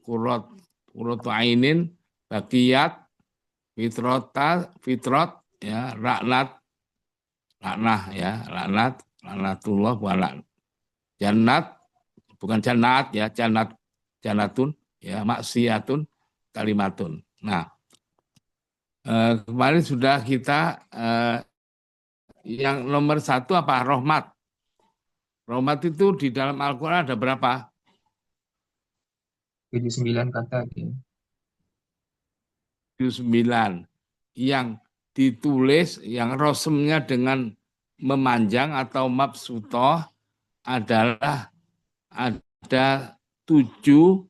qurratu ainin, bakiyat, fitrot, ya, laknatullah, bukan jannat, bukan jannat ya, jannatun, ya, maksiatun, kalimatun. Nah, kemarin sudah kita yang nomor satu apa? Rahmat. Rahmat itu di dalam Al-Quran ada berapa? 79 kata gitu. 79. Yang ditulis, yang rosemnya dengan memanjang atau mabsutoh adalah ada 7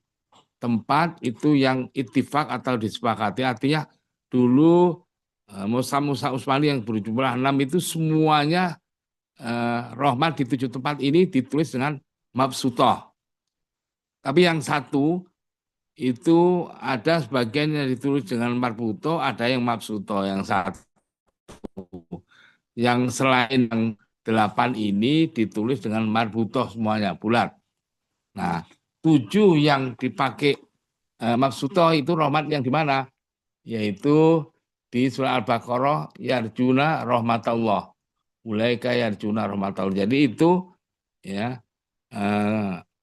tempat itu yang ittifaq atau disepakati. Artinya dulu Musa Usmani yang berjumlah 6 itu semuanya rahmat di 7 tempat ini ditulis dengan mabsutoh. Tapi yang satu itu ada sebagian yang ditulis dengan marbuto, ada yang mabsuto, yang satu. Yang selain yang 8 ini ditulis dengan marbuto semuanya, bulat. Nah, 7 yang dipakai mabsuto itu rahmat yang di mana? Yaitu di surah Al-Baqarah, yarjuna rahmatullah. Ulaika yarjuna rahmatullah. Jadi itu ya,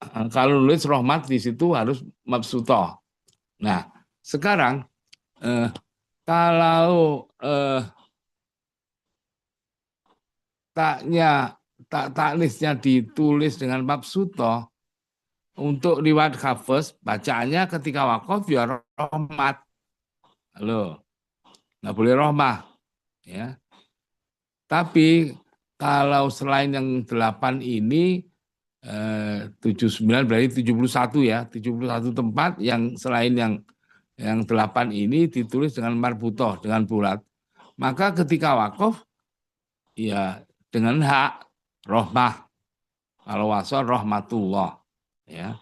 kalau nulis rahmat di situ harus mabsutoh. Nah, sekarang kalau taknisnya ditulis dengan mabsutoh, untuk riwayat hafes bacaannya ketika wakaf ya rahmat. Halo, nggak boleh rahmah, ya. Tapi kalau selain yang 8 ini 79 berarti 71 ya, 71 tempat yang selain yang 8 ini ditulis dengan marbutoh, dengan bulat. Maka ketika wakaf ya dengan hak rohmah. Kalau wasol rahmatullah, ya.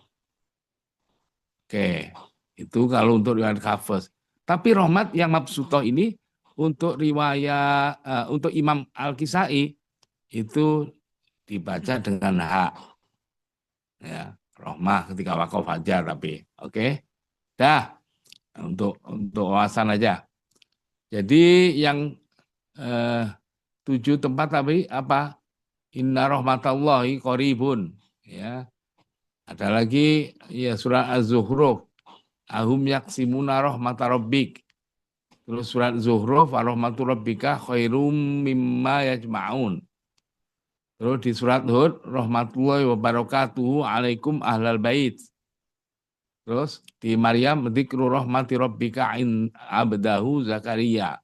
Oke, itu kalau untuk riwayat hafes. Tapi rahmat yang mabsutoh ini untuk riwayat untuk Imam Al-Kisai itu dibaca dengan hak, ya, rahmah ketika wakaf fajar. Tapi oke, dah, untuk wawasan aja. Jadi yang 7 tempat tapi apa? Inna rahmatallahi qaribun, ya. Ada lagi ya surat Az-Zukhruf, ahum yaksimuna rahmata rabbik. Terus surat Zuhruf, rahmatu rabbika khairum mimma yajma'un. Terus di surat Hud, rahmatullahi wabarakatuhu alaikum ahlal bait. Terus di Maryam, dzikru rahmati rabbika in abdahu Zakaria.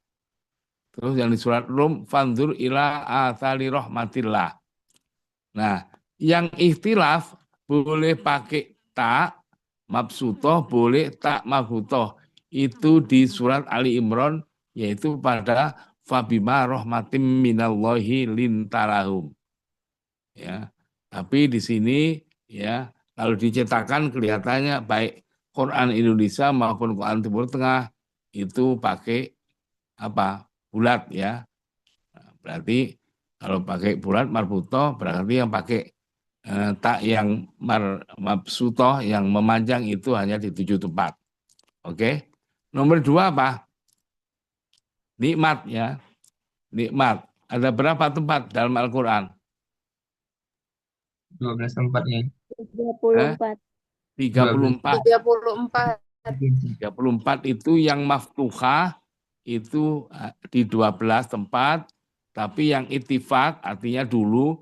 Terus yang di surat Rum, fanzur ila athari rahmatillah. Nah, yang ikhtilaf boleh pakai tak mabsutoh, boleh tak mabsutoh. Itu di surat Ali Imran, yaitu pada fabima rahmatim minallahi lintarahum. Ya, tapi di sini ya kalau dicetakan kelihatannya baik Quran Indonesia maupun Quran Timur Tengah itu pakai apa? Bulat ya. Berarti kalau pakai bulat marbuto berarti yang pakai tak yang mabsutoh yang memanjang itu hanya di 7 tempat. Oke. Nomor 2 apa? Nikmat ya. Nikmat. Ada berapa tempat dalam Al-Quran? 12 tempatnya. 34. 34. 34. 34 itu yang maftuhah itu di 12 tempat, tapi yang ittifaq artinya dulu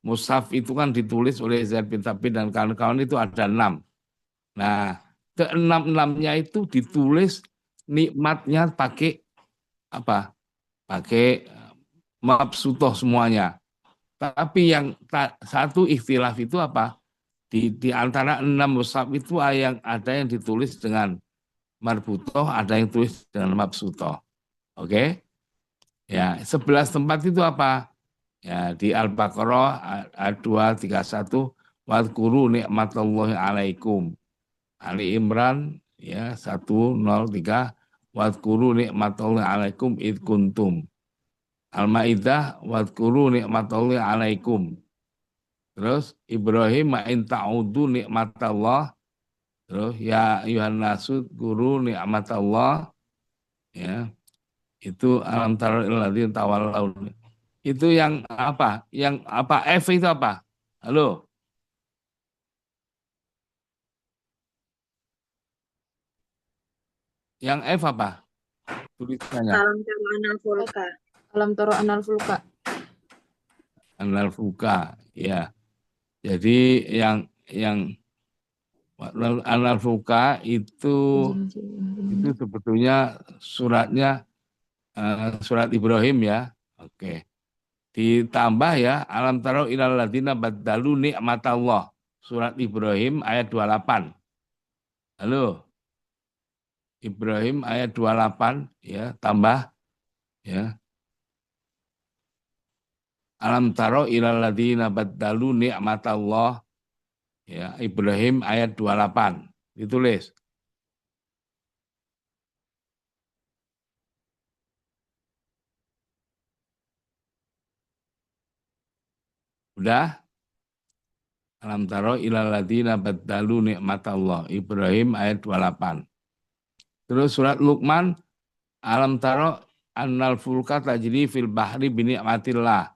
Mushaf itu kan ditulis oleh Zaid bin Thabit dan kawan-kawan itu ada 6. Nah, ke-6-6-nya itu ditulis nikmatnya pakai apa? Pakai mabsutoh semuanya. Tapi yang satu ikhtilaf itu apa? Di antara 6 mushaf itu ada yang ditulis dengan marbutoh, ada yang tulis dengan mabsutoh. Oke? Ya, 11 tempat itu apa? Ya, di Al-Baqarah ayat 231 wadhkuru nikmatallahi alaikum. Ali Imran ya 103 wadhkuru nikmatallahi alaikum id kuntum. Al-Maidah wadhkuru nikmatallahi alaikum. Terus Ibrahim ma in ta'udu nikmatallah Terus ya ayuhan nasu guru nikmat Allah, ya. Itu alam taro illadzina tawallaw. Itu yang apa? Yang apa? F itu apa? Halo? Yang F apa? Tulisannya. Alam taro anal fulka. Alam taro anal fulka. Anal fuka, ya. Jadi yang anal fuka itu sebetulnya suratnya surat Ibrahim ya. Oke. Ditambah ya alam taro ilal ladina baddalu nikmatallah. Surat Ibrahim ayat 28. Halo. Ibrahim ayat 28 ya, tambah ya. Alam taro ilal ladina baddalu nikmatallah ya, Ibrahim ayat 28. Ditulis. Udah? Alam taro ilal ladina baddalu nikmatallah. Ibrahim ayat 28. Terus surat Luqman alam taro annal fulka tajri fil bahri bi ni'matillah.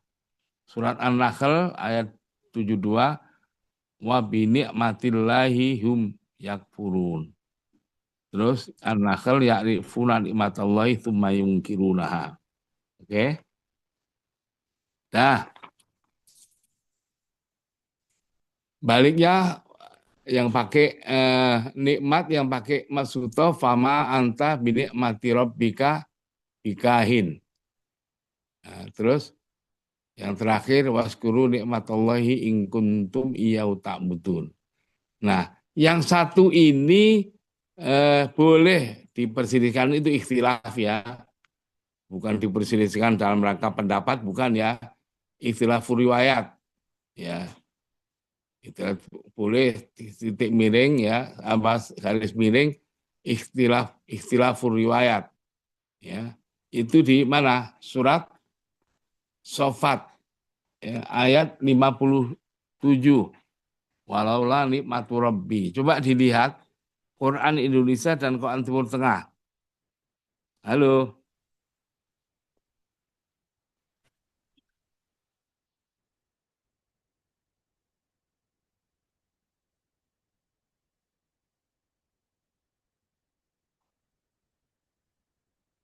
Surat An-Nahl ayat 72 wa bi ni'matillahi hum yakfurun. Terus An-Nahl ya'rifuna nikmatallahi tsumma yungkirunaha. Oke. Dah. Baliknya yang pakai nikmat yang pakai masuto fama anta binikmati rabbika bikahin. Nah, terus yang terakhir waskuru nikmatallahi in kuntum iyau ta'budun. Nah, yang satu ini boleh diperselisihkan itu ikhtilaf ya. Bukan diperselisihkan dalam rangka pendapat, bukan ya. Ikhtilaf riwayat. Ya. Itu boleh titik miring ya, apa garis miring ikhtilaf riwayat. Ya. Itu di mana? Surat Shofat ya, ayat 57. Walaulah nikmatu rabbi. Coba dilihat Quran Indonesia dan Quran Timur Tengah. Halo.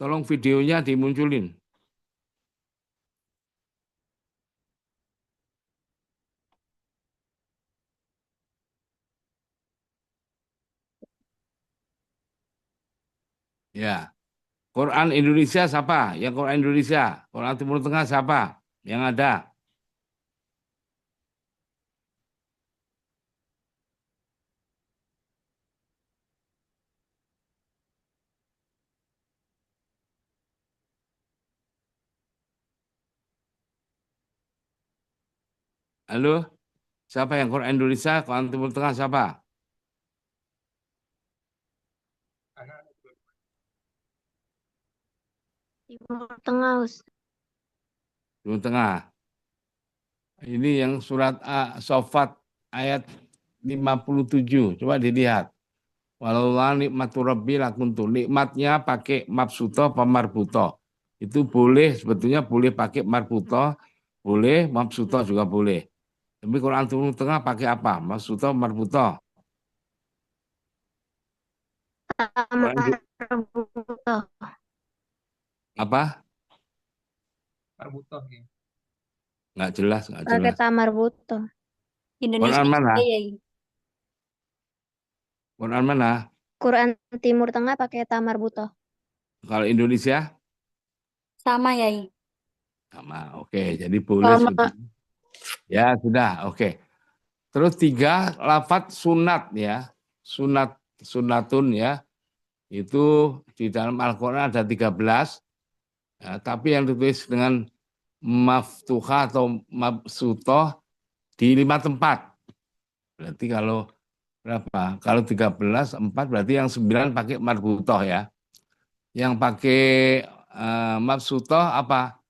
Tolong videonya dimunculin. Ya. Quran Indonesia siapa? Yang Quran Indonesia. Quran Timur Tengah siapa? Yang ada. Halo? Siapa yang Quran Indonesia? Quran Timur Tengah siapa? Timur Tengah, Ustaz. Timur Tengah. Ini yang surat Shofat ayat 57. Coba dilihat. Walau nikmatu rabbi lakuntu. Nikmatnya pakai mabsuto apa marbuto. Itu boleh, sebetulnya boleh pakai marbuto, boleh, mabsuto juga boleh. Tapi Quran Timur Tengah pakai apa? Mabsuto, marbuto. Marbutoh. Apa? Marbutoh ya. Nggak jelas, nggak Pakai jelas. tamar butoh. Indonesia Quran mana? ya. Quran mana? Quran Timur Tengah pakai tamar butoh. Kalau Indonesia? Sama ya. Sama. Oke, jadi boleh Sama. sebetulnya. Ya, sudah. Oke. Terus 3 lafadz sunat ya. Sunatun ya. Itu di dalam Al-Qur'an ada 13. Ya, tapi yang ditulis dengan maftuha atau mabsutoh di 5 tempat. Berarti kalau berapa? Kalau 13, 4 berarti yang 9 pakai marbutoh ya. Yang pakai mabsutoh apa?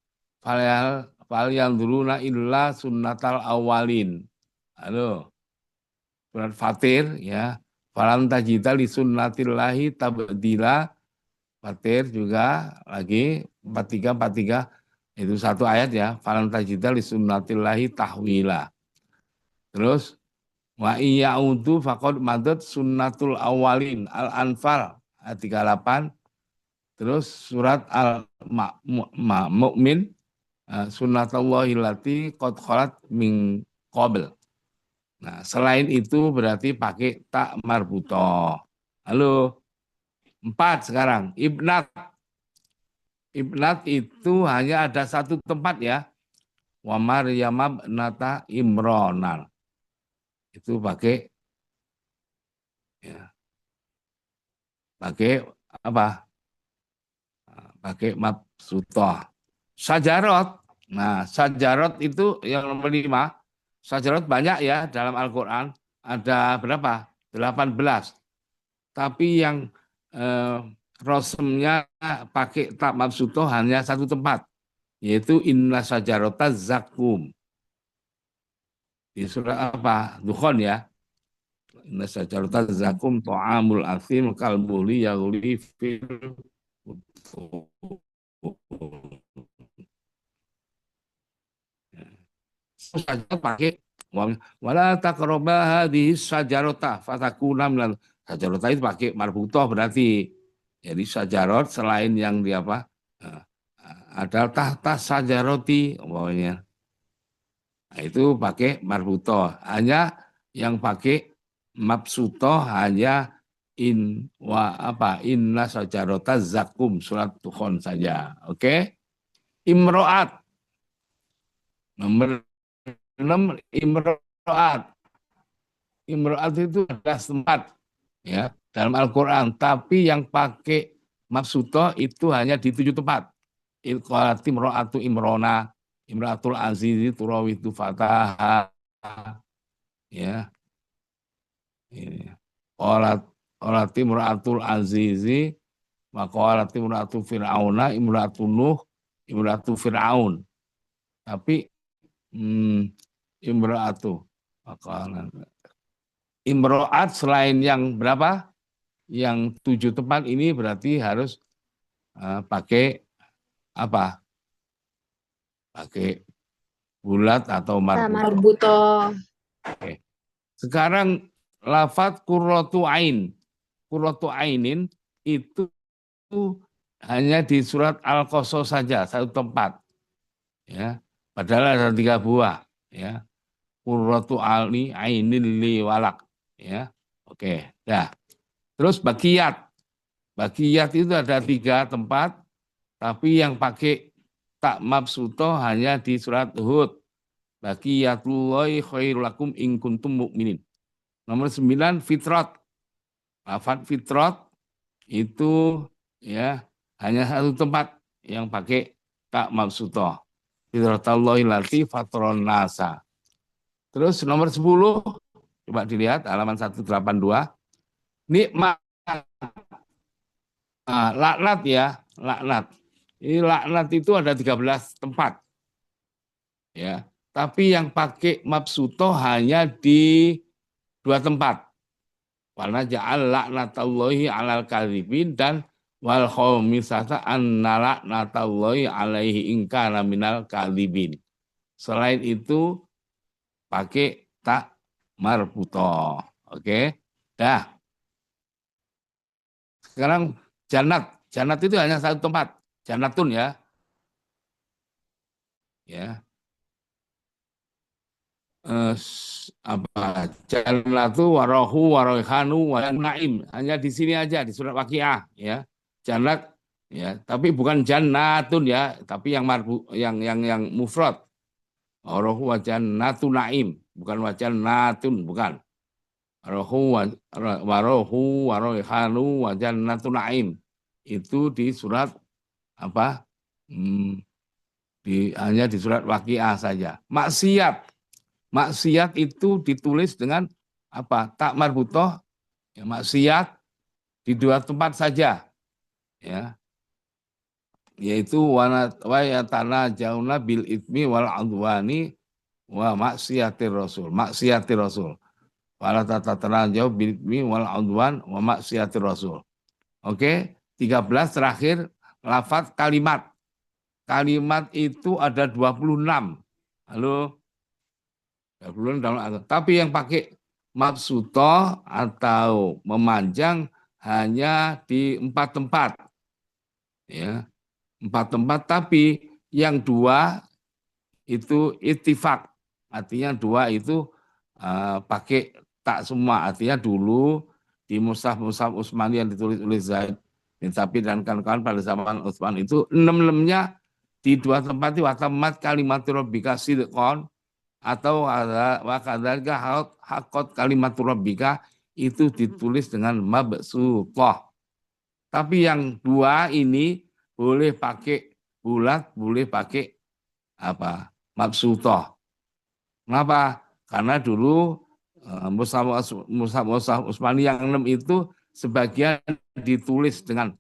Fal yang dulu illa sunnatal awalin. Halo. Surat Fatir ya. Falam tajida li sunnatillahi tabdila. Fatir juga lagi 43 itu satu ayat ya. Falam tajida li sunnatillahi tahwila. Terus wa iya'udu faqad madat sunnatul awalin Al-Anfal ayat 38. Terus surat Al-Mu'min sunnatullahi lati qad khalat min qabl. Nah, selain itu berarti pakai tak marbutoh. Halo, 4 sekarang. Ibnat. Ibnat itu hanya ada satu tempat ya. Wa Maryam nata Imronan. Itu pakai ya, pakai apa? Pakai mabsutoh. Sajarot. Nah, sajarot itu yang nomor 5. Sajarot banyak ya dalam Al-Quran. Ada berapa? 18. Tapi yang rosemnya pakai tak mabsutoh hanya satu tempat. Yaitu inna sajarota zakum. Di surah apa? Dukhan ya. Inna sajarota zakum to'amul asim kalbuli yaguli fil saja pakai wala taqrabaha di sajarota fatakuna minal sajarota itu pakai marbutoh berarti jadi sajarot selain yang di apa ada tahta sajaroti pokoknya nah, itu pakai marbutoh hanya yang pakai mabsutoh hanya inna sajarota zakum surat Tukhon saja oke. Imro'at nomor 6 imro'at. Imro'at itu ada tempat ya dalam Al-Quran, tapi yang pakai mabsutoh itu hanya di 7 tempat. Ilqalat imro'atu imrona, imro'atul azizi turawitu fataha ya. Qalat imro'atul azizi wa qalat imro'atu fir'auna imro'atu nuh imro'atu fir'aun. Tapi imro'atu imro'at selain yang berapa? Yang 7 tempat ini berarti harus pakai apa? Pakai bulat atau marbutoh. Marbutoh. Oke. Sekarang lafadz qurratu ain. Qurratu ainin itu hanya di surat Al-Qasas saja satu tempat. Ya. Padahal ada 3 buah ya. Qurratu ali ainin li walak ya. Oke, dah. Terus bakiyat. Bakiyat itu ada 3 tempat tapi yang pakai tak mabsutoh hanya di surat Hud. Bakiyatullahi khairul lakum in kuntum mu'minin. Nomor 9 fitrat. Lafadz fitrat itu ya hanya satu tempat yang pakai tak mabsutoh. Fitratallahi lati fatron nasa. Terus nomor 10, coba dilihat halaman 182. Nikmat. Laknat ya, laknat. Ini laknat itu ada 13 tempat. Ya, tapi yang pakai mabsutoh hanya di 2 tempat. Karena ja'al laknatallahi 'alal kadzibin dan wal khamisata anna laknatallahi 'alaihi in kana minal kadzibin. Selain itu pakai tak marbutoh. Oke. Dah. Sekarang jannat. Jannat itu hanya satu tempat. Jannatun ya. Ya. Jannatu warahu waraihanu wa naim. Hanya di sini aja di surat Waqiah ya. Jannat ya, tapi bukan jannatun ya, tapi yang yang mufrad. Warahu wa jannatu naim, bukan wa jannatun, bukan. Warahu waraihanu wa jannatu naim. Itu di surat apa? Hanya di surat Waqiah saja. Maksiat itu ditulis dengan apa? Tak marbutoh. Ya, maksiat di 2 tempat saja. Ya. Yaitu wa yatana jauna bil itmi wal adwani wa maksiatir rasul. Maksiatir rasul. Wala tatatanajaw bil itsmi wal udwan wa maksiatir rasul. Oke, 13 terakhir lafaz kalimat. Kalimat itu ada 26. Halo, 26 dalam Al-Quran. Tapi yang pakai mabsutoh atau memanjang hanya di 4 tempat. Ya, 4 tempat, tapi yang 2 itu ittifaq. Artinya 2 itu pakai tak semua. Artinya dulu di Mushaf Utsmani yang ditulis oleh Zaid bin Thabit dan kawan-kawan pada zaman Utsman itu 6-lemnya di 2 tempat itu watamat kalimatur rabbika sidqon atau wakadzalika hakot kalimatur rabbika itu ditulis dengan mabsutoh. Tapi yang 2 ini boleh pakai bulat, boleh pakai apa? Mabsutoh. Kenapa? Karena dulu Mushaf Utsmani yang 6 itu sebagian ditulis dengan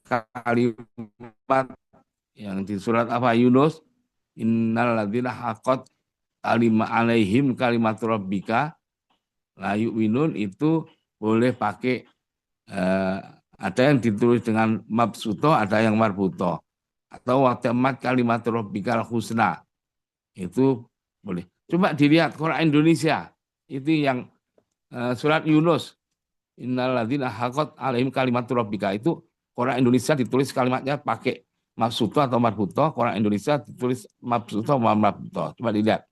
kalimat yang di surat apa Yunus, innal ladzina haqqat alaihim kalimatur rabbika la yu'minun, itu boleh pakai ada yang ditulis dengan mabsutoh, ada yang marbutoh, atau watamat kalimatur rabbikal husna, itu boleh. Coba dilihat Quran Indonesia itu yang surat Yunus, innal ladzina haqqat alaihim kalimatur rabbika, itu Quran Indonesia ditulis kalimatnya pakai mabsutoh atau marbutoh, Quran Indonesia ditulis mabsutoh atau marbutoh. Coba dilihat.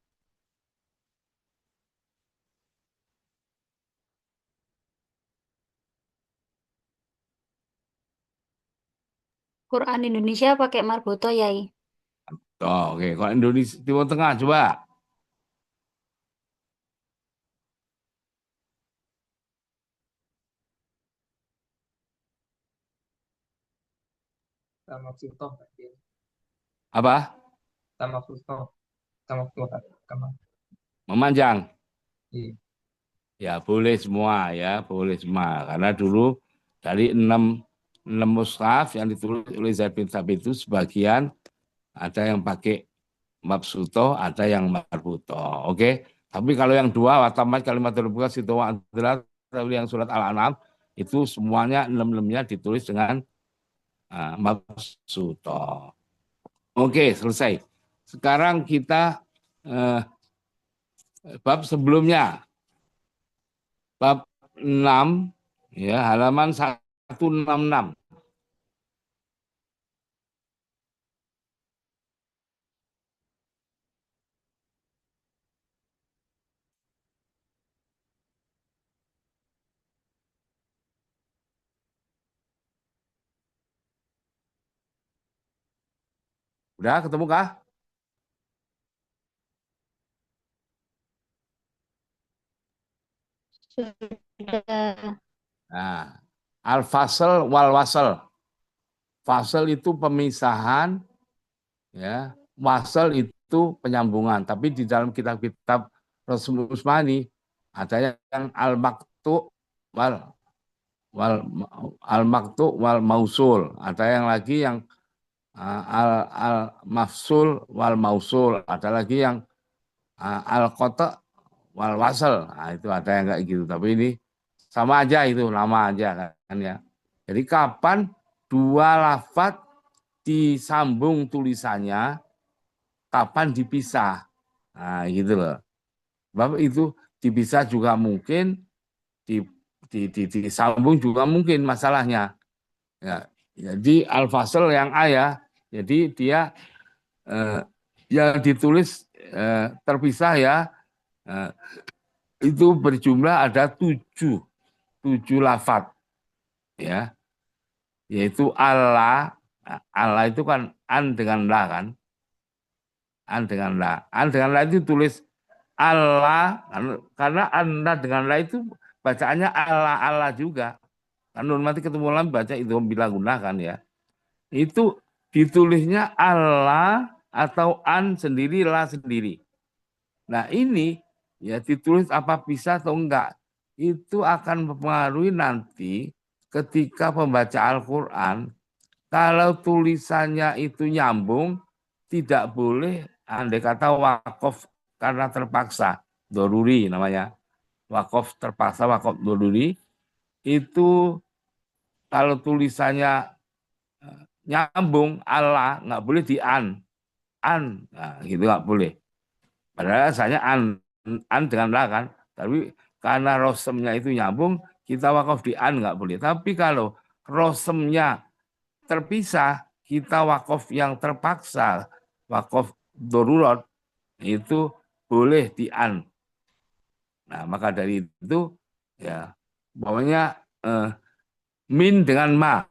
Quran Indonesia pakai marbuto, Yai. Oh, oke, Quran Indonesia Timur Tengah coba. Sama Sutoh. Apa? Sama Sutoh. Sama Sutoh. Sama. Memanjang. Iya. Ya boleh semua ya, boleh semua. Karena dulu dari 6 mushaf yang ditulis oleh Zaid bin Thabit itu sebagian ada yang pakai mabsutoh, ada yang marbutoh. Oke. Tapi kalau yang 2 watamat kalimat terbuka situ adalah yang surat Al-An'am itu semuanya 6-lemnya ditulis dengan mabsutoh. Oke, selesai. Sekarang kita bab sebelumnya. Bab 6 ya, halaman 166. Udah ketemu kah? Sudah. Nah, al-fasl wal wasl. Fasl itu pemisahan, ya. Wasl itu penyambungan. Tapi di dalam kitab-kitab Rasul Utsmani ada yang al-maktu wal al-maktu wal mausul. Ada yang lagi yang al-mafsul wal mausul. Ada lagi yang al-qata wal wasl. Nah, itu ada yang kayak gitu. Tapi ini sama aja, itu nama aja kan ya. Jadi kapan 2 lafaz disambung tulisannya, kapan dipisah. Nah, gitu loh. Bapak itu dipisah juga mungkin, disambung juga mungkin masalahnya. Ya, jadi al-fasl yang A ya. Jadi dia yang ditulis terpisah ya. Itu berjumlah ada 7 lafaz ya, yaitu Allah. Allah itu kan an dengan la kan, an dengan la itu tulis Allah, karena anda dengan la itu bacaannya Allah Allah juga kan, nanti ketemu lagi baca itu bila gunakan ya, itu ditulisnya Allah atau an sendiri, la sendiri. Nah ini ya ditulis apa bisa atau enggak, itu akan mempengaruhi nanti ketika pembaca Al-Quran. Kalau tulisannya itu nyambung, tidak boleh andai kata wakaf karena terpaksa, doruri namanya. wakaf terpaksa, wakaf doruri, itu kalau tulisannya nyambung Allah, nggak boleh di an, nah, gitu nggak boleh. Padahal asalnya an dengan la kan, tapi karena rosemnya itu nyambung, kita wakaf di an nggak boleh. Tapi kalau rosemnya terpisah, kita wakaf yang terpaksa, wakaf darurat, itu boleh di an. Nah, maka dari itu ya pokoknya min dengan ma.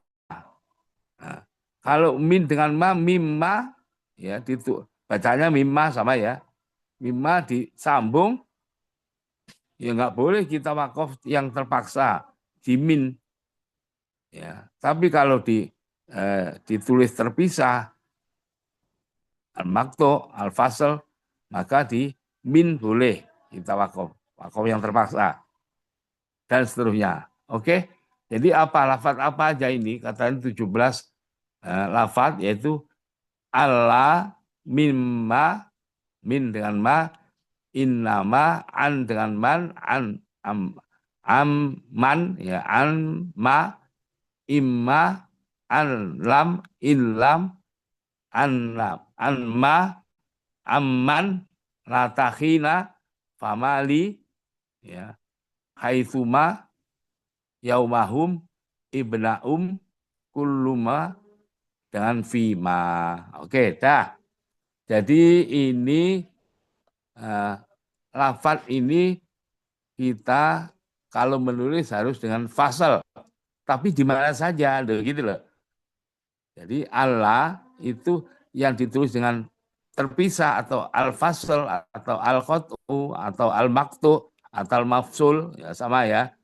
Nah, kalau min dengan ma, mimma ya itu bacanya mimma sama ya. Mimma disambung ya nggak boleh kita wakaf yang terpaksa di min ya. Tapi kalau ditulis terpisah al-maktu, al-fasl, maka di min boleh kita wakaf, wakaf yang terpaksa dan seterusnya. Oke. Jadi lafaz apa aja ini? Katanya 17 lafaz, yaitu Allah, mimma, min dengan ma, innama, an dengan man, man, ya, an, ma, imma, an, lam, illam, an, lam, an, ma, amman, latakhina, famali, ya, haitsuma, yaumahum, ibnaum, kulluma, dengan fima. Oke, dah. Jadi ini lafaz ini kita kalau menulis harus dengan fasal. Tapi di mana saja, gitu loh. Jadi Allah itu yang ditulis dengan terpisah atau al-fasl atau al-qat'u atau al-maktu atau al-mafsul ya sama ya.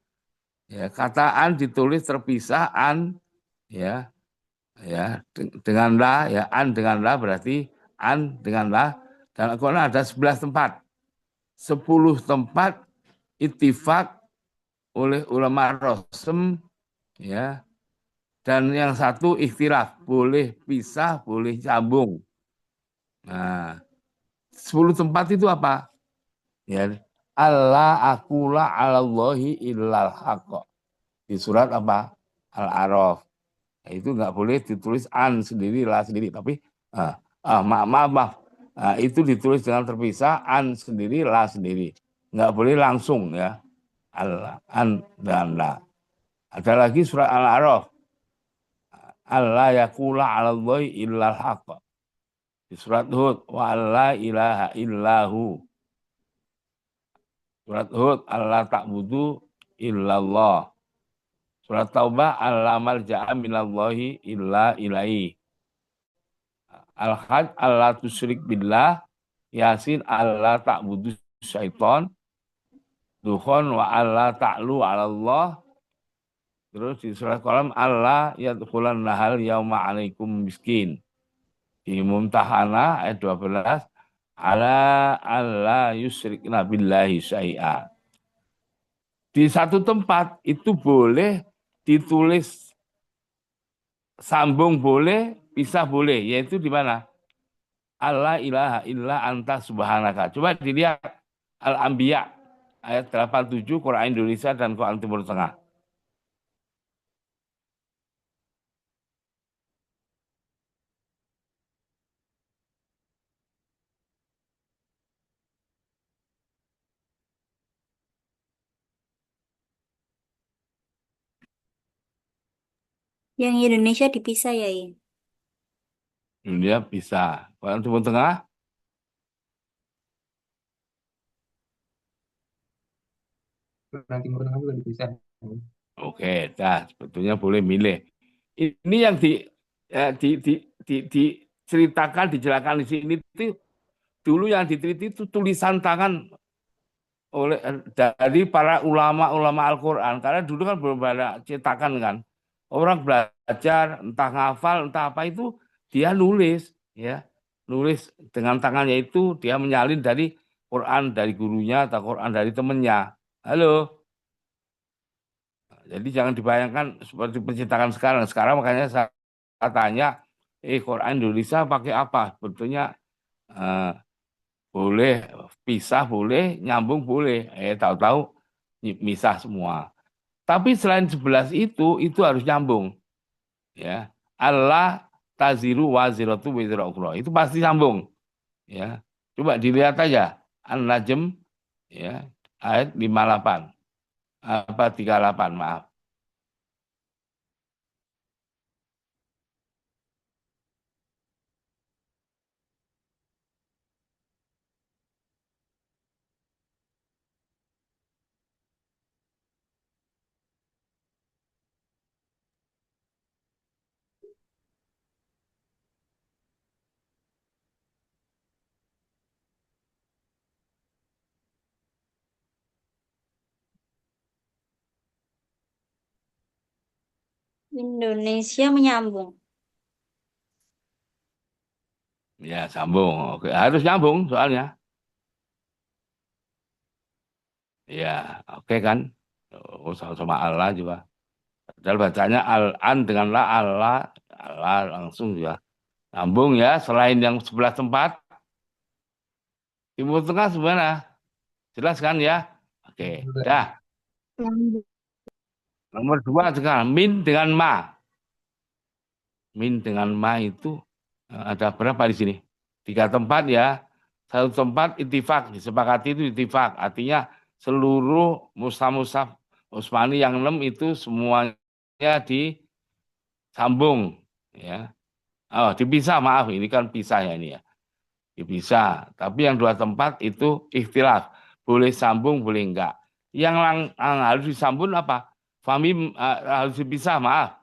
Ya, kata an ditulis terpisah an ya dengan la ya, an dengan la berarti an dengan la. Dan Al-Quran ada 11 tempat. 10 tempat ittifaq oleh ulama rosem ya. Dan yang satu ikhtilaf, boleh pisah, boleh sambung. Nah, 10 tempat itu apa? Ya, Allah akula alallahi illal haqq. Di surat apa? Al-A'raf. Nah, itu nggak boleh ditulis an sendiri, lah sendiri. Tapi maaf. Nah, itu ditulis dengan terpisah, an sendiri, lah sendiri. Nggak boleh langsung ya. Allah, an dan la. Ada lagi surat Al-A'raf. Allah yakula alallahi illal haqq. Di surat Hud, wa la ilaha illahu. Surat Hud, Allah ta'budu illallah. Surat Taubah, Allah malja'a minallahi illa ilaihi. Al-Hajj, Allah tusyrik billah. Yasin, Allah ta'budu syaiton. Dukhon, wa Allah ta'lu ala Allah. Terus di surat Qalam, Allah yadkhulan nahal yauma alaikum miskin. Di Mumtahana ayat 12, ala Allah yusyrikna billahi syai'a. Di satu tempat itu boleh ditulis sambung boleh, pisah boleh, yaitu di mana? Allah ilaha illa anta subhanaka. Coba dilihat Al-Anbiya ayat 87 Quran Indonesia dan Quran Timur Tengah. Yang Indonesia dipisah ya, I? Dia bisa. Quran Timur Tengah, Quran Timur Tengah juga bisa. oke, dah sebetulnya boleh milih. Ini yang diceritakan, dijelaskan di sini itu dulu yang diteliti itu tulisan tangan oleh dari para ulama-ulama Al-Quran. Karena dulu kan belum ada cetakan kan. Orang belajar entah ngafal entah apa itu dia nulis ya. Nulis dengan tangannya itu dia menyalin dari Quran dari gurunya atau Quran dari temannya. Halo. Jadi jangan dibayangkan seperti pencetakan sekarang. Sekarang makanya saya tanya, Quran Indonesia pakai apa? Sebetulnya boleh pisah, boleh nyambung, boleh. Tahu-tahu misah semua. Tapi selain 11 itu harus nyambung. Ya. Allah taziru waziratu wizra ukhra. Itu pasti sambung. Ya. Coba dilihat aja. An-Najm ya, ayat 58. Apa 38, maaf. Indonesia menyambung. Ya, sambung. Oke, harus nyambung soalnya. Ya, oke kan? Oh, sama Allah juga. Padahal bacanya al-an dengan la Allah, Allah langsung ya. Sambung ya, selain yang 11 tempat, Timur Tengah sebenarnya. Jelas kan ya? Oke, Udah. dah. Nyambung. Nomor 2 sekarang, min dengan ma. Min dengan ma itu ada berapa di sini? 3 tempat ya. 1 tempat itifak, disepakati itu itifak. Artinya seluruh mushaf-mushaf Utsmani yang 6 itu semuanya disambung. Ya. Oh, dipisah, maaf. Ini kan pisah ya ini ya. Dipisah. Tapi yang 2 tempat itu ikhtilaf. Boleh sambung, boleh enggak. Yang harus disambung apa? Famim harus dipisah, maaf.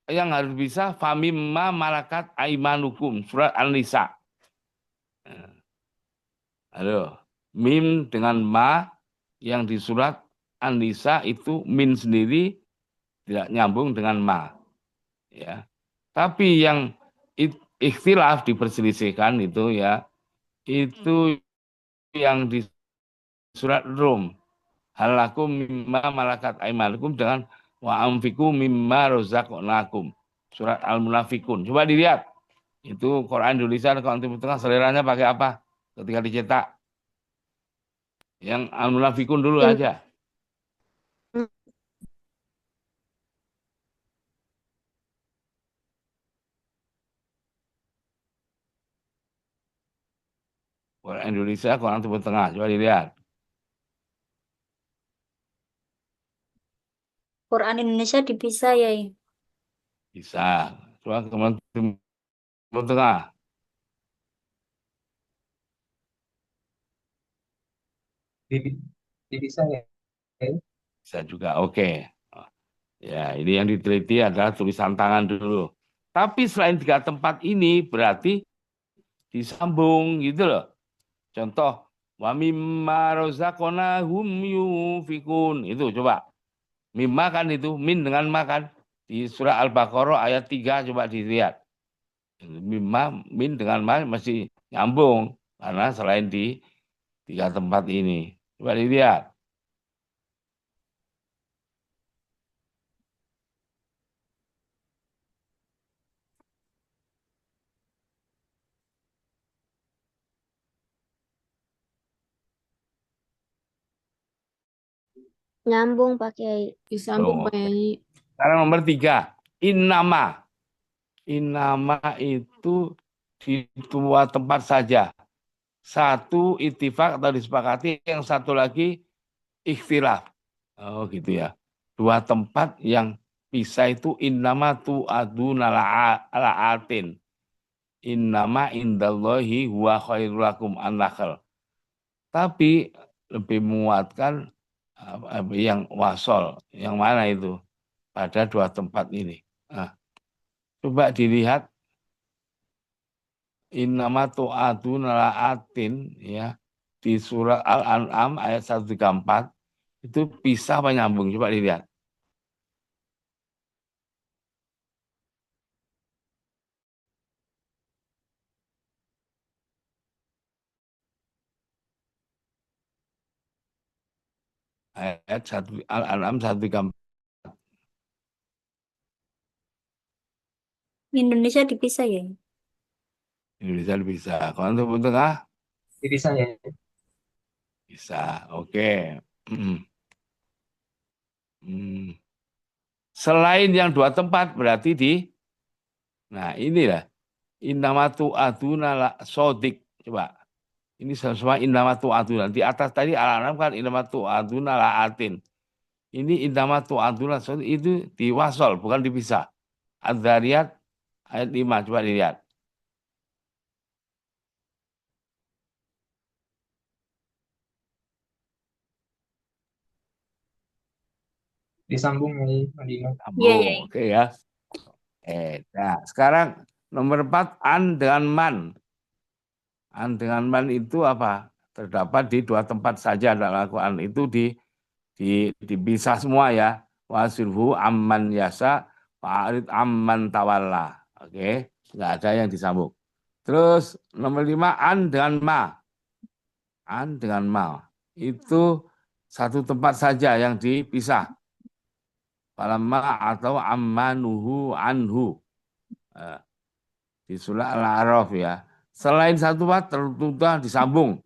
Yang harus bisa famimma malakat aimanukum surat An-Nisa. Halo. Mim dengan ma yang di surat An-Nisa itu min sendiri tidak nyambung dengan ma. Ya. Tapi yang ikhtilaf diperselisihkan itu ya, itu yang di surat Rum. Halakum mimma malakat aimanukum dengan wa amfiku mimma rozaqnakum. Surat Al-Munafikun. Coba dilihat. Itu Quran Indonesia kalau Timur Tengah seleranya pakai apa ketika dicetak? Yang Al-Munafikun dulu In- aja. Quran Indonesia, Quran Timur Tengah. Coba dilihat. Quran Indonesia dipisah ya. Bisa. Coba Quran Timur Tengah. Dipisah ya. Bisa juga. Oke. Ya, ini yang diteliti adalah tulisan tangan dulu. Tapi selain 3 tempat ini berarti disambung gitu loh. Contoh, wa mimma rozaqnahum yunfikun. Itu coba. Mimma kan itu, min dengan makan. Di surah Al-Baqarah ayat 3 coba dilihat. Mimma, min dengan ma masih nyambung. Karena selain di 3 tempat ini. Coba dilihat. Nyambung Pak Kiai. Disambung Oh, Pak Yai. sekarang nomor 3. Innama. Innama itu di 2 tempat saja. Satu itifak atau disepakati, yang satu lagi ikhtilaf. Oh gitu ya. 2 tempat yang pisah itu innama tu'aduna la'atin. Innama indallahi huwa khairul lakum an-nakhl. Tapi lebih menguatkan yang wasol. Yang mana itu? Pada 2 tempat ini. Nah, coba dilihat innama tu'aduna la'atin ya. Di surat Al-An'am ayat 134 itu pisah apa nyambung? Coba dilihat. Ayat 1 Al-An'am 134. Indonesia dipisah ya. Indonesia bisa. Kalau untuk tengah Dipisah ya. bisa. Oke. Hmm. Selain yang dua tempat berarti nah inilah innamatu aduna la sodik. Coba. Ini sama innamatu aduna. Di atas tadi Al-An'am kan innamatu aduna la atin. Ini innamatu aduna sodik itu diwasol, bukan dipisah. Ad-Dzariyat ayat 5, coba dilihat. Disambung ya Madinah. Iya, Sambung, ya. oke ya. Nah sekarang nomor 4 an dengan man. An dengan man itu apa? Terdapat di dua tempat saja dalam Al-Quran. Itu dipisah semua ya. Wasirhu amman yasa, fa'arid amman tawalla. Oke, nggak ada yang disambung. Terus nomor 5 an dengan ma. An dengan ma. Itu satu tempat saja yang dipisah. Falamma atau ammanuhu anhu. Eh, Di surah Al-A'raf ya. Selain satu tempat tertutup disambung.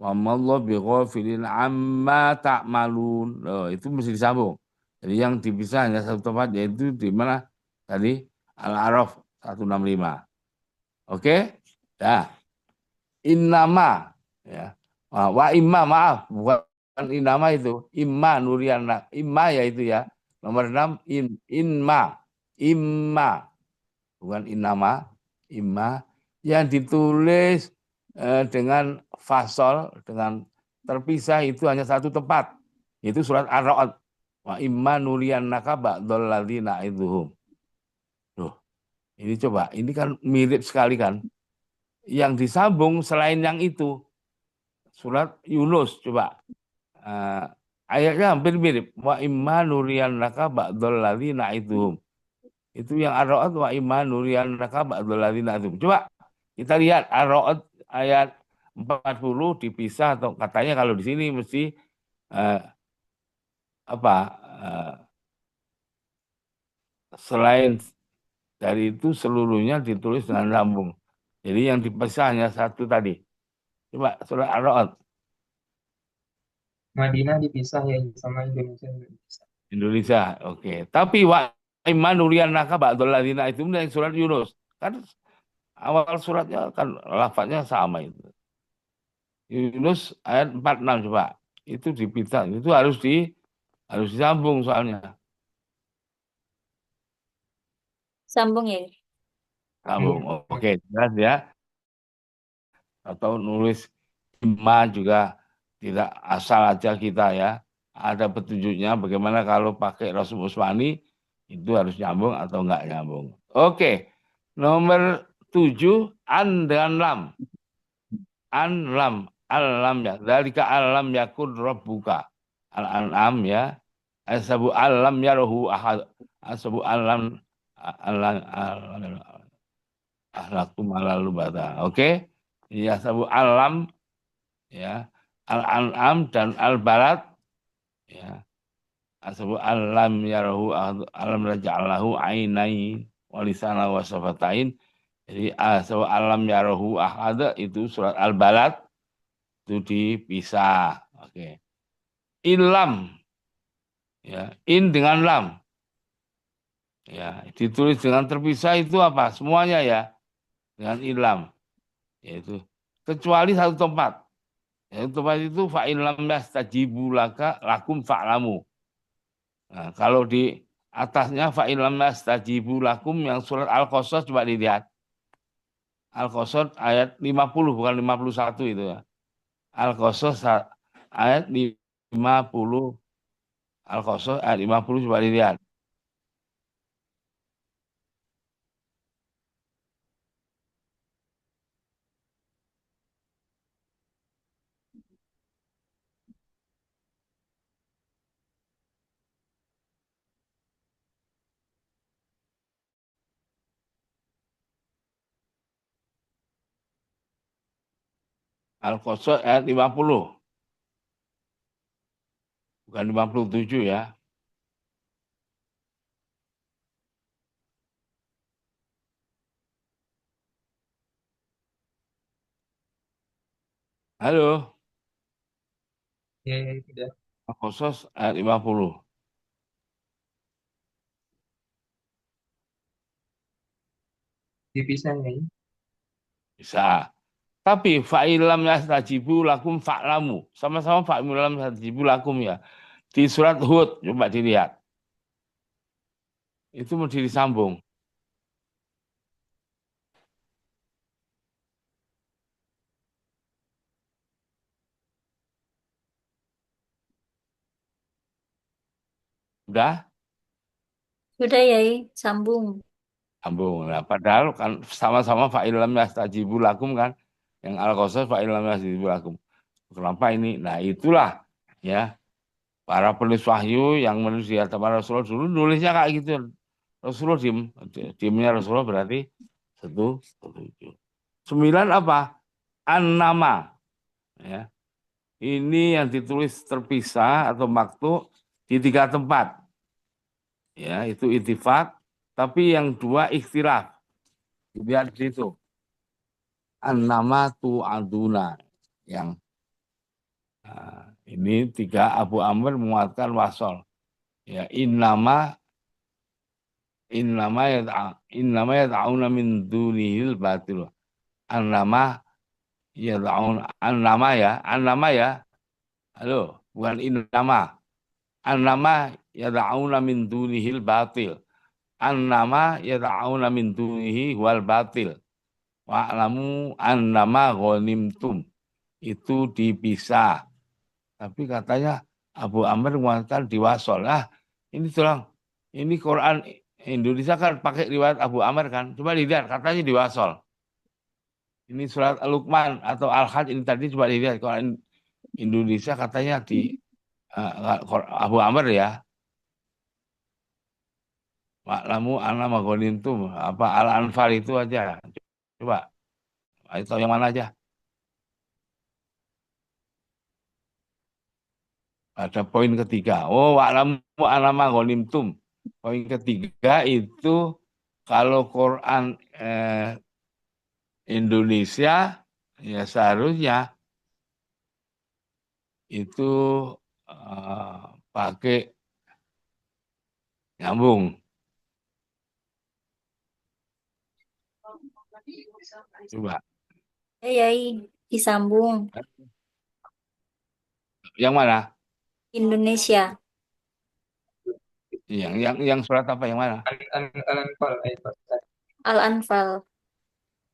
Wa mallahu bighafilin amma ta'malun. Loh, itu mesti disambung. Jadi yang dipisah hanya satu tempat yaitu di mana tadi Al-A'raf 165. Oke? Nah, innama ya. Wa imma maaf, bukan innama itu. Imma nuriana. Imma ya itu ya. Nomor 6 inma. Imma bukan innama. Imma yang ditulis dengan fasol, dengan terpisah itu hanya satu tempat. Itu surat Ar-Ra'd. Wa imma nuriyannaka ba'dal ladzina idzuhum. Loh, ini coba, ini kan mirip sekali kan. Yang disambung selain yang itu surat Yunus coba. Eh, Ayatnya hampir mirip. Wa imma nuriyannaka ba'dal ladzina idzuhum. Itu yang Ar-Ra'd wa imma nuriyannaka ba'dal ladzina idzuhum. Coba kita lihat Ar-Ra'd ayat 40 dipisah atau katanya kalau di sini mesti eh, apa selain dari itu seluruhnya ditulis dengan sambung. Jadi yang dipisah hanya satu tadi. Coba surat Ar-Ra'd Madinah dipisah ya sama Indonesia juga dipisah. Indonesia. Oke. Tapi wa iman nuriyannaka ba'dal ladzina itu dari surat Yunus. Kan awal suratnya kan lafadznya sama itu. Yunus ayat 46 coba. Itu dipisah. Itu harus disambung soalnya. Sambung ya. Sambung. Oke. Oke, jelas ya. Atau nulis ma juga tidak asal aja kita ya. Ada petunjuknya bagaimana kalau pakai Rasul Usmani itu harus nyambung atau enggak nyambung. Oke. Nomor 7 an dengan lam. An lam. Al-lam ya. Dzalika al-lam yakun rabbuka. Al-an'am ya. Asabu al-lam yarahu ahad. Asabu al-lam ahlakum alalu bata. Oke. Ya sabu alam ya. Al-an'am dan al-balad ya. Asabu alam yarahu alam raja'alahu ainain walisana wasafatain. Jadi asabu alam yarahu ahad itu surat al-balad itu dipisah. Oke. Ilam ya. In dengan lam. Ya, ditulis dengan terpisah itu apa? Semuanya ya. Dengan ilam yaitu kecuali satu tempat. Yaitu tempat itu fa'in lam yastajibu laka lakum fa'lamu. Nah, kalau di atasnya fa'in lam yastajibu lakum yang surat Al-Qasas coba dilihat. Al-Qasas ayat 50 bukan 51 itu ya. Al-Qasas ayat 50. Al-Qasas ayat 50 coba dilihat. Al-Qasas ayat 50. Bukan 57 ya. Halo. Ya, ya, itu dah. Al-Qasas ayat 50. dipisah ya. Bisa. Tapi fa'ilam yastajibu lakum fa'lamu. Sama-sama fa'ilam yastajibu lakum ya. Di surat Hud, coba dilihat. Itu mau disambung. Udah? Sudah Yai, sambung. Sambung. Nah, padahal kan sama-sama fa'ilam yastajibu lakum kan. Yang Al-Qasas fa'ilam yastajibu lakum. Kenapa ini? Nah, itulah ya. Para penulis wahyu yang menulis di hadapan Rasulullah dulu nulisnya kayak gitu. Rasulullah diemnya Rasulullah berarti setuju. 9 apa? An-nama. Ya. Ini yang ditulis terpisah atau maktu di 3 tempat. Ya, itu ittifaq, tapi yang 2 ikhtilaf. Lihat di situ. An-nama tu'aduna. Yang ini 3 Abu Amr menguatkan wasol. Ya, innama yad'auna min dunihil batil. Annama annama ya. Halo, bukan innama. Annama yad'auna min dunihil batil. Annama yad'auna min dunihi wal batil. Wa'lamu annama ghanimtum. Itu dipisah. Tapi katanya Abu Amr mengatakan diwasol. Ini tolong. Ini Quran Indonesia kan pakai riwayat Abu Amr kan. Coba dilihat, katanya diwasol. Ini surat Al-Luqman atau Al-Hajj ini tadi coba dilihat. Quran Indonesia katanya di Abu Amr ya. Maklamu ana maghanintum. Apa Al-Anfal itu aja. Coba. Itu yang mana aja? Ada poin ketiga. Oh, wa'lamu ana maghanintum. Poin ketiga itu kalau Quran Indonesia ya seharusnya itu pakai nyambung. Coba. Yai, disambung. Yang mana? Indonesia. Yang surat apa yang mana? Al-Anfal ayat 4. Al-Anfal.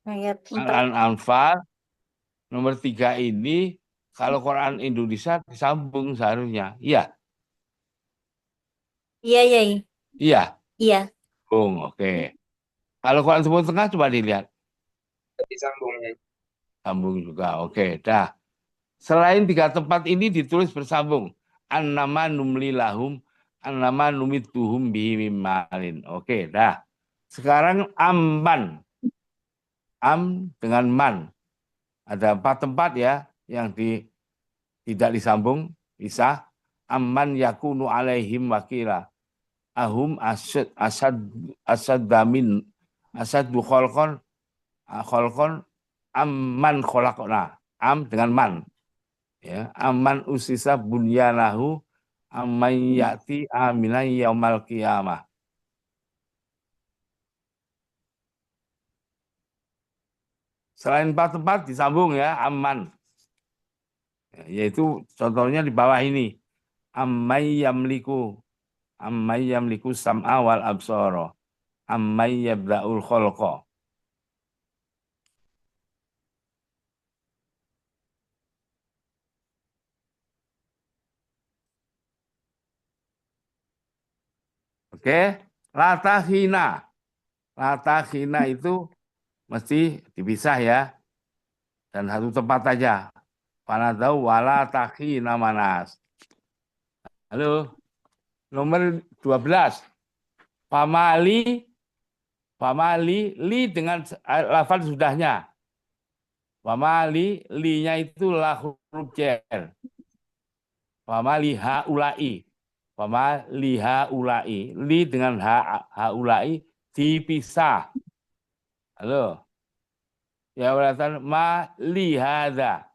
Ayat 4. Al-Anfal nomor 3 ini kalau Quran Indonesia disambung seharusnya. Iya. Iya, Yai. Iya. Iya. Oke. Kalau Quran Timur Tengah coba dilihat. Disambung ya. Sambung juga. Oke, dah. Selain 3 tempat ini ditulis bersambung. An-nama numli lahum, an-nama numituhum bihi mimalin. Oke, dah. Sekarang amban. Am dengan man. Ada 4 tempat ya yang tidak disambung, bisa. Amman yakunu alaihim wakila. Ahum asadamin asadu kholkon amman kholakona. Am dengan man. Ya, aman usisa bunyanahu amman ya'ti aminan yaumal qiyamah. Selain 4 tempat disambung ya, aman. Yaitu contohnya di bawah ini. Ammay yamliku sam'a wal absara. Ammay yabda'ul khalqa. Oke, latahina. Latahina itu mesti dipisah ya. Dan 1 tempat aja. Panadau wala tahina manas. Halo. Nomor 12. Pamali li dengan lafaz sudahnya. Pamali li-nya itu la huruf jar. Pamali haulai. Pamali haulai. Li dengan haulai dipisah. Halo. Ya berarti ma li hadza.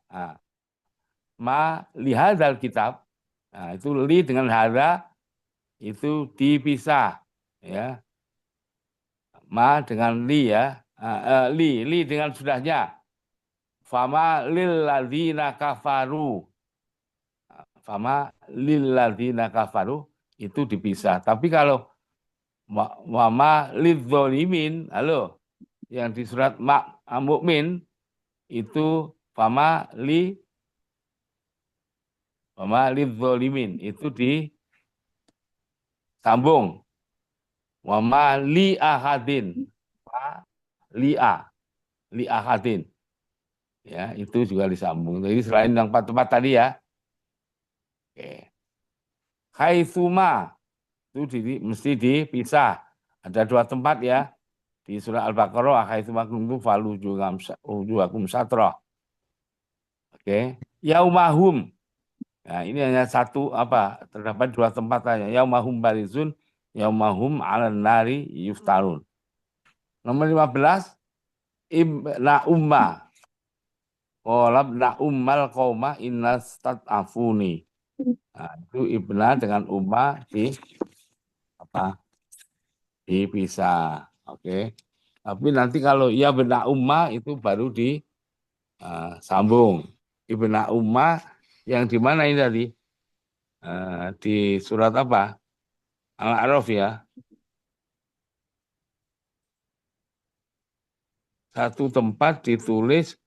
Ma li hadzal kitab. Nah, itu li dengan hadza itu dipisah ya. Ma dengan li ya. li dengan sudahnya. Fama lil ladzina kafaru. Fama lil ladzina kafaru itu dipisah. Tapi kalau wama lidzolimin, halo, yang di surat Mukmin itu fama lidzolimin itu disambung. Wama li ahadin. Li ahadin. Ya, itu juga disambung. Jadi selain yang tempat tadi ya. Oke. Haitsuma itu mesti dipisah. Ada 2 tempat ya. Di surah Al-Baqarah haitsuma kuntum falu wujuhakum satrah. Oke. Yaumahum. Nah, ini hanya satu terdapat 2 tempat saja. Yaumahum barizun, yaumahum 'alan nari yuftarun. Nomor 15 ibna umma. Qala ibna ummal qauma innastad'afuni. Nah, itu ibna dengan umma dipisah. Oke. Tapi nanti kalau ia ibna umma itu baru disambung. Ibna umma yang di mana ini tadi? Di surat apa? Al-A'raf ya. Satu tempat ditulis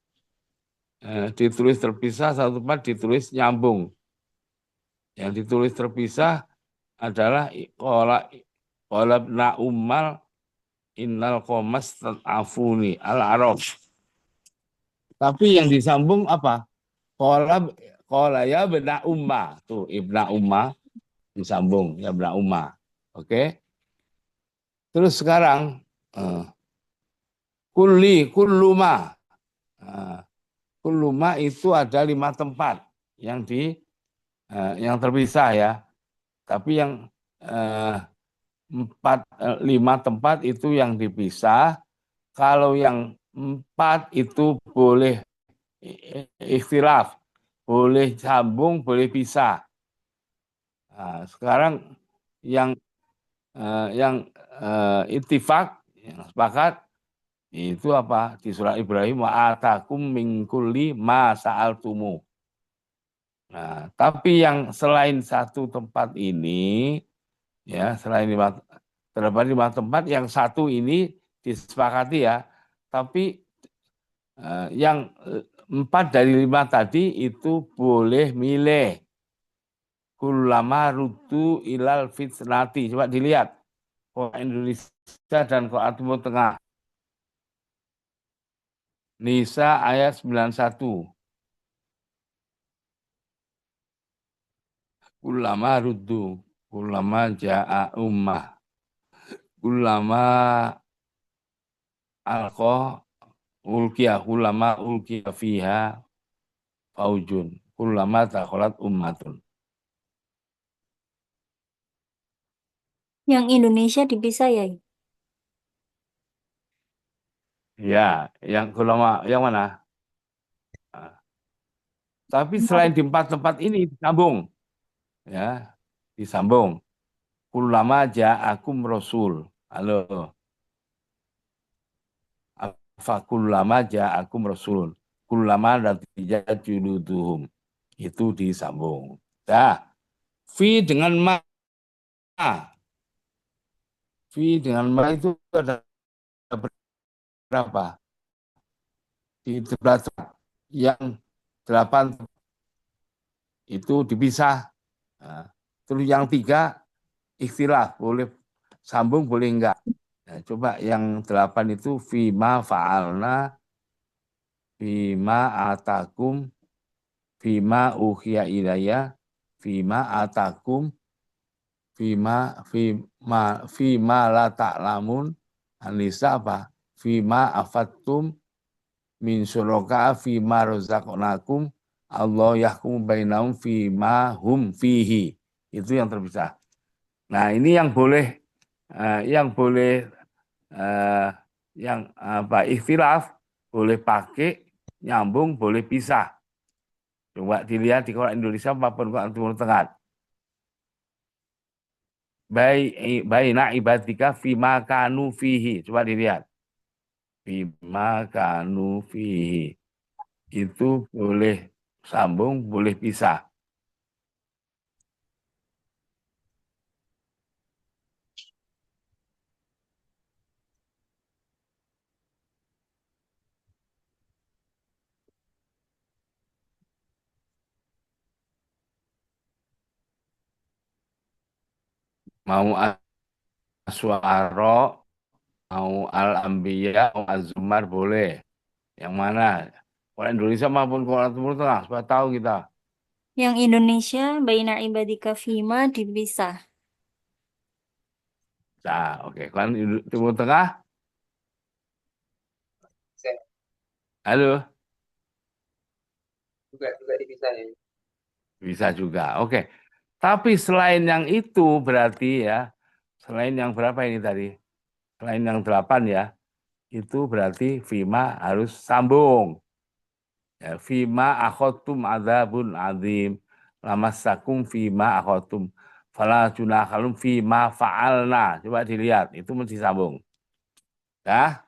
terpisah, satu tempat ditulis nyambung. Yang ditulis terpisah adalah qala ibna ummal innal qomas afuni Al-A'raf. Tapi yang disambung apa? Qala ya ibna umma. Tuh ibna umma disambung ya ibna umma. Oke. Terus sekarang kulluma. Kulluma itu ada 5 tempat yang terpisah ya. Tapi yang 5 tempat itu yang dipisah. Kalau yang 4 itu boleh ikhtilaf, boleh sambung, boleh pisah. Nah, sekarang yang ittifaq, yang sepakat itu apa? Di surah Ibrahim wa atakum min kulli ma sa'altumu. Nah, tapi yang selain satu tempat ini ya, selain terdapat 5 tempat, yang satu ini disepakati ya. Tapi yang 4 dari 5 tadi itu boleh milih. Kullama rutu ilal fitnati. Coba dilihat. Quran Indonesia dan Quran Timur Tengah. Nisa ayat 91. Kullama rutu. Kullama ja'a ummah. Kullama alqa ulama ulkiya fiha faujun kullama takhalat ummatun. Yang Indonesia dipisah ya? Ya, yang ulama yang mana? Tapi selain di 4 tempat ini disambung. Ya, disambung. Kullama ja'akum rasul. Halo. Fakullama ja'akum rasul. Kullama natijat juluduhum. Itu disambung. Nah, fi dengan ma. Fi dengan ma itu ada berapa? Di 11 yang 8 itu dipisah. Nah, terus yang 3 ikhtilaf, boleh sambung boleh enggak. Nah, coba yang 8 itu fima fa'alna, fima atakum, fima uhiya ilayya, fima atakum, fima la ta'lamun. An-Nisa apa? Fima afattum min syuraka fima razaqnakum Allah yahkum bainahum fima hum fihi. Itu yang terpisah. Nah, ini yang boleh ikhtilaf, boleh pakai nyambung, boleh pisah. Coba dilihat di Quran Indonesia maupun Quran Timur Tengah. Baina ibadika fima kanu fihi. Coba dilihat. Bima kanu fihi. Itu boleh sambung, boleh pisah. Mau Aswaro, mau Al-Anbiya, mau Az-Zumar boleh. Yang mana? Kalau Indonesia maupun kalau Timur Tengah, supaya tahu kita. Yang Indonesia, Baina Ibadika Fima dipisah. Nah, oke. Kalau Timur Tengah, Saya halo, juga dipisah ya. bisa juga. Oke. Tapi selain yang itu berarti ya, selain yang berapa ini tadi? Selain yang 8 ya, itu berarti Fima harus sambung. Ya, Fima akhotum adzabun azim. Lamassakum Fima akhotum. Fala junahalum Fima fa'alna. Coba dilihat, itu mesti sambung. Ya,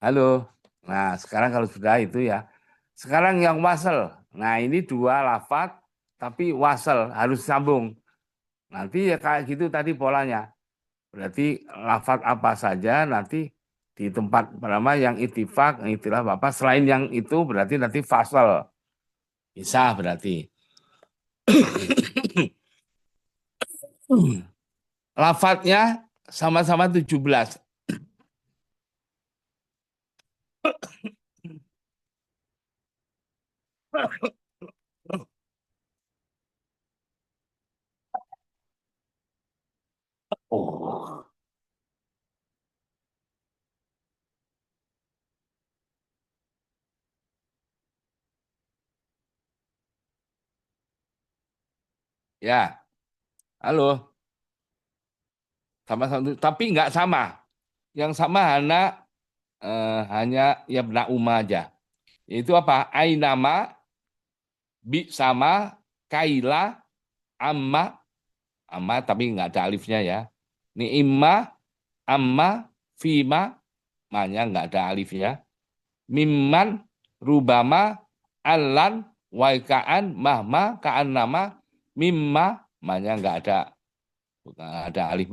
halo. Nah, sekarang kalau sudah itu ya. Sekarang yang wasel. Nah, ini dua lafat, tapi wasel harus sambung. Nanti ya kayak gitu tadi polanya. Berarti lafat apa saja nanti di tempat pertama yang itifak, yang itilaf apa. Selain yang itu berarti nanti fasal. Bisa berarti. Lafadznya sama-sama 17. Oh. Ya, halo. Sama-sama, tapi nggak sama. Yang sama hanya Yabna Uma aja. Itu apa? Ainama, bi sama, kaila, amma, amma tapi nggak ada alifnya ya. Ni'imma, amma, fima, maknya nggak ada alifnya. Mimman, rubama, alan, waikaan, mahma, kaan nama, mimma, maknya nggak ada alif.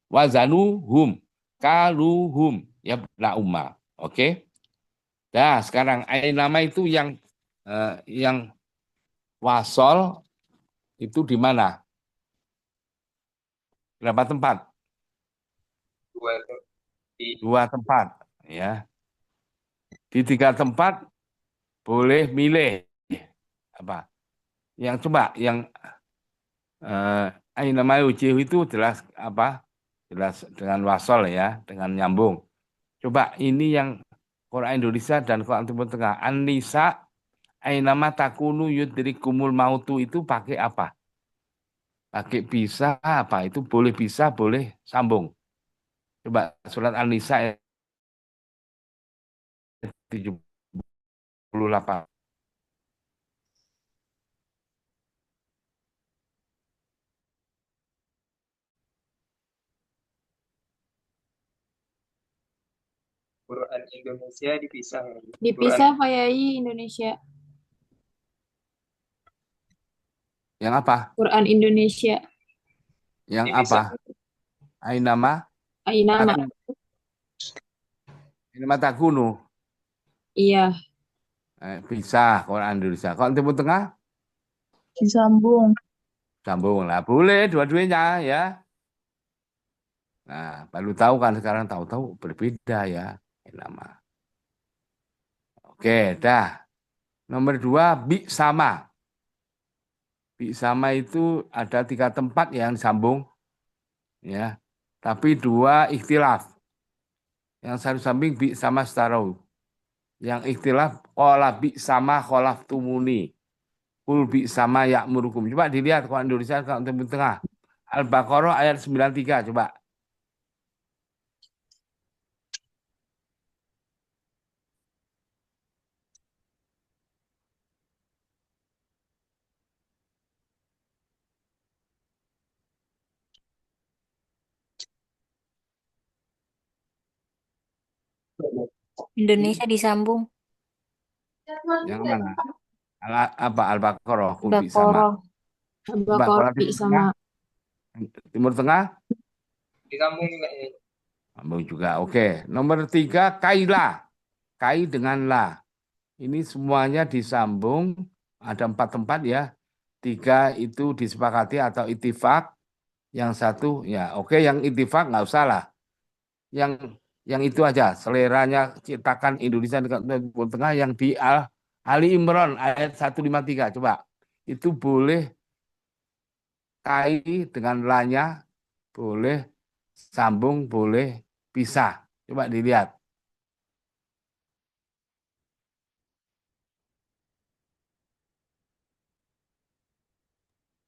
Wazanu hum, kaluhum, ya umma. Oke. Nah, sekarang nama itu yang wasol itu di mana? Berapa tempat? Dua itu di 2 tempat, ya. Di 3 tempat boleh milih apa? Yang coba yang nama ujih itu jelas apa? Jelas dengan wasol ya, dengan nyambung. Coba ini yang Quran Indonesia dan Quran Timur Tengah. An-Nisa nama takunu yudrikumul mautu itu pakai apa? Pakai bisa apa? Itu boleh bisa, boleh sambung. Coba surat An-Nisa ayat 78. Quran Indonesia dipisah ya. Dipisah Pak Yai Indonesia. Yang apa? Quran Indonesia. Yang Dipisah. apa? Ainama Ainama. Ainama takunu. Iya. Bisa Quran Indonesia. Kalau Timur Tengah Disambung. sambung lah. Boleh dua-duanya ya. Nah, baru tahu kan sekarang tahu-tahu berbeda ya nama. Oke, dah. Nomor 2 bi sama. Bi sama itu ada 3 tempat yang sambung ya. Tapi 2 ikhtilaf. Yang satu samping bi sama starau. Yang ikhtilaf qala bi sama kholaf tumuni. Kul bi sama ya'murukum. Coba dilihat kalau Indonesia kalau Timur Tengah. Al-Baqarah ayat 93 coba. Indonesia disambung. Yang mana? Apa Al-Baqarah kubi sama. Baqarah. Coba kalau Al-Baqarah sama Timur Tengah Disambung juga ya. sambung juga. Oke. Nomor 3 kaila. Kai dengan la. Ini semuanya disambung. Ada 4 tempat ya. 3 itu disepakati atau itifak. Yang 1 ya oke, yang itifak nggak usah lah. Yang itu aja. Seleranya ciptakan Indonesia dekat Timur Tengah yang di Ali Imran ayat 153. Coba. Itu boleh kai dengan lanya, boleh sambung, boleh pisah. Coba dilihat.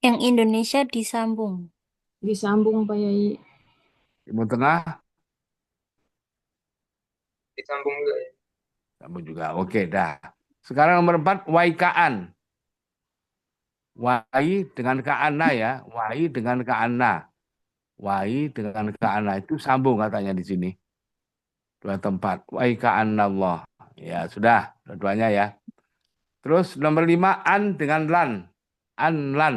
Yang Indonesia disambung. disambung Pak Yai. Timur Tengah Disambung juga ya. sambung juga. Oke, dah. Sekarang nomor 4 waikaan. Wai dengan kaana ya, wai dengan kaana. Wai dengan kaana itu sambung katanya di sini. 2 tempat. Wai kaana Allah. Ya, sudah, dua-duanya ya. Terus nomor 5 an dengan lan. An lan.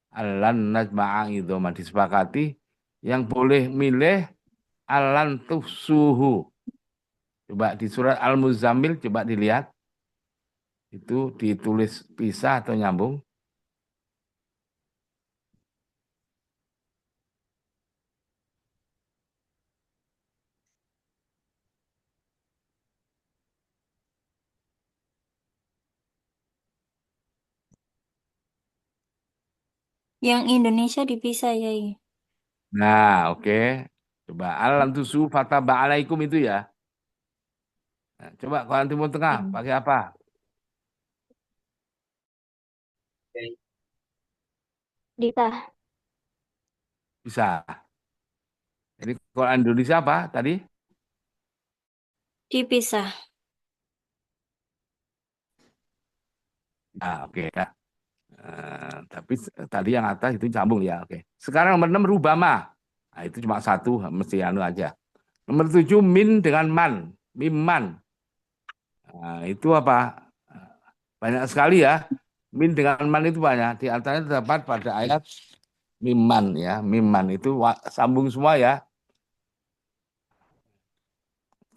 Alan najma'a itu disepakati yang boleh milih alan suhu. Coba di surat Al-Muzammil coba dilihat. Itu ditulis pisah atau nyambung. Yang Indonesia dipisah, Yai. Nah, oke. Coba alam tusu fataba alaikum itu ya. Nah, coba kalau Timur Tengah pakai apa? Oke. Ditah. Bisa. Jadi kalau Indonesia apa tadi? Dipisah. Nah, oke. Tapi tadi yang atas itu sambung ya. Oke. Sekarang nomor 6 rubama. Nah, itu cuma satu, mesti anu aja. Nomor 7 min dengan man. Mimman. Nah, itu apa? Banyak sekali ya. Min dengan man itu banyak. Di antaranya terdapat pada ayat mimman ya. Mimman itu sambung semua ya.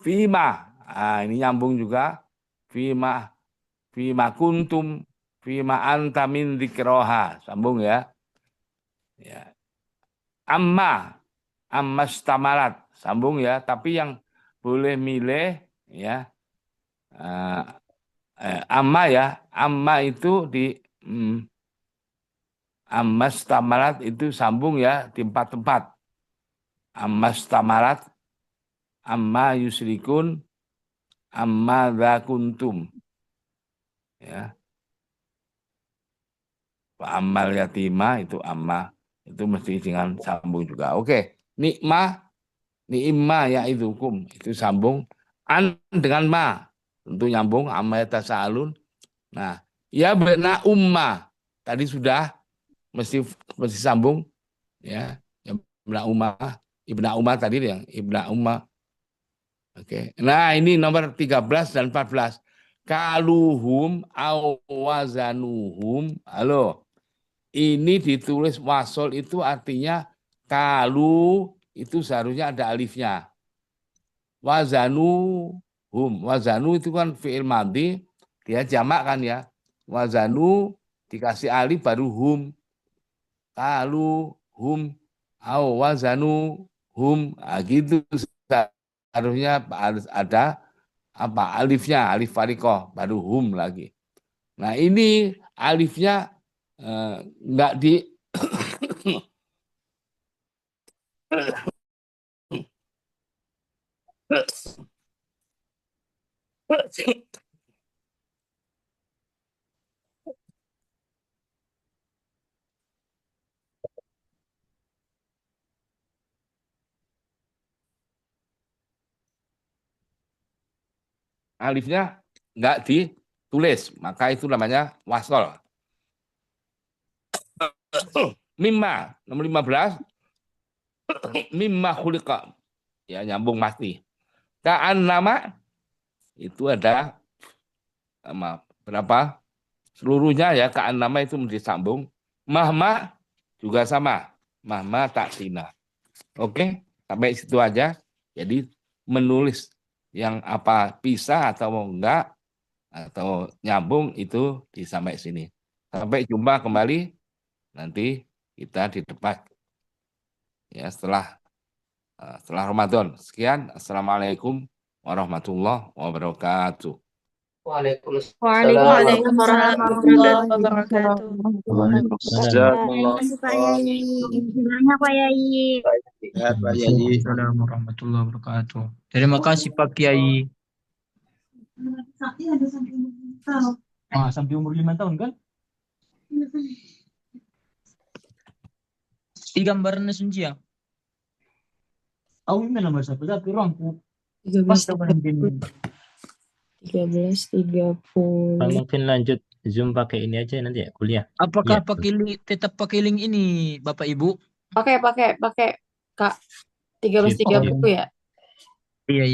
Fima. Nah, ini nyambung juga. Fima. Fima kuntum. Fima anta min dzikroha. Sambung ya. Ya. Amma. Amma stamalat. Sambung ya. Tapi yang boleh milih ya. Amma ya. Amma itu di amma stamalat itu sambung ya di 4 tempat. Amma stamalat. Amma yusrikun. Amma dzakuntum. Ya. Amal yatima itu amma itu mesti dengan sambung juga. Oke, nikmah ni'imah ya itu hukum itu sambung. An dengan ma tentu nyambung amma yatasaalun. Nah, ya benar umma tadi sudah mesti sambung ya. Ibna Umar tadi yang Ibna Umar. Oke. Nah, ini nomor 13 dan 14. Kaluhum awazanuhum. Halo. Ini ditulis wasol itu artinya kalu itu seharusnya ada alifnya. Wazanu hum. Wazanu itu kan fi'il madhi, dia jamak kan ya. Wazanu dikasih alif baru hum. Kalu hum au wazanu hum. Nah, gitu seharusnya harus ada apa alifnya, alif farikoh baru hum lagi. Nah, ini alifnya nggak di alifnya nggak ditulis, maka itu namanya wasol. Mimma nomor 15 mimma khuliqa ya nyambung pasti. Ka'an nama itu ada berapa? Seluruhnya ya keenamnya itu disambung. Mahma juga sama. Mahma ta'tina. Oke, sampai situ aja. Jadi menulis yang apa pisah atau enggak atau nyambung itu sampai sini. Sampai jumpa kembali nanti kita di depan ya setelah Ramadan. Sekian, assalamualaikum warahmatullahi wabarakatuh. Waalaikumsalam Waalaikumsalam warahmatullahi Waalaikumsalam wabarakatuh. warahmatullahi wabarakatuh. Jazakumullah Terima kasih Pak Yai. Gimana Pak Yai? Sehat Pak Yai. Waalaikumsalam warahmatullahi wabarakatuh. Terima kasih Pak Kiai. Sampai umur 5 tahun kan? Di gambarnya Sunji ya? Aku ini nomor siapa? Tapi orangku pas 13.30. Mungkin lanjut Zoom pakai ini aja nanti ya kuliah. apakah Iya. tetap pakai link ini Bapak Ibu? Pakai Kak. 13.30 ya. Iya.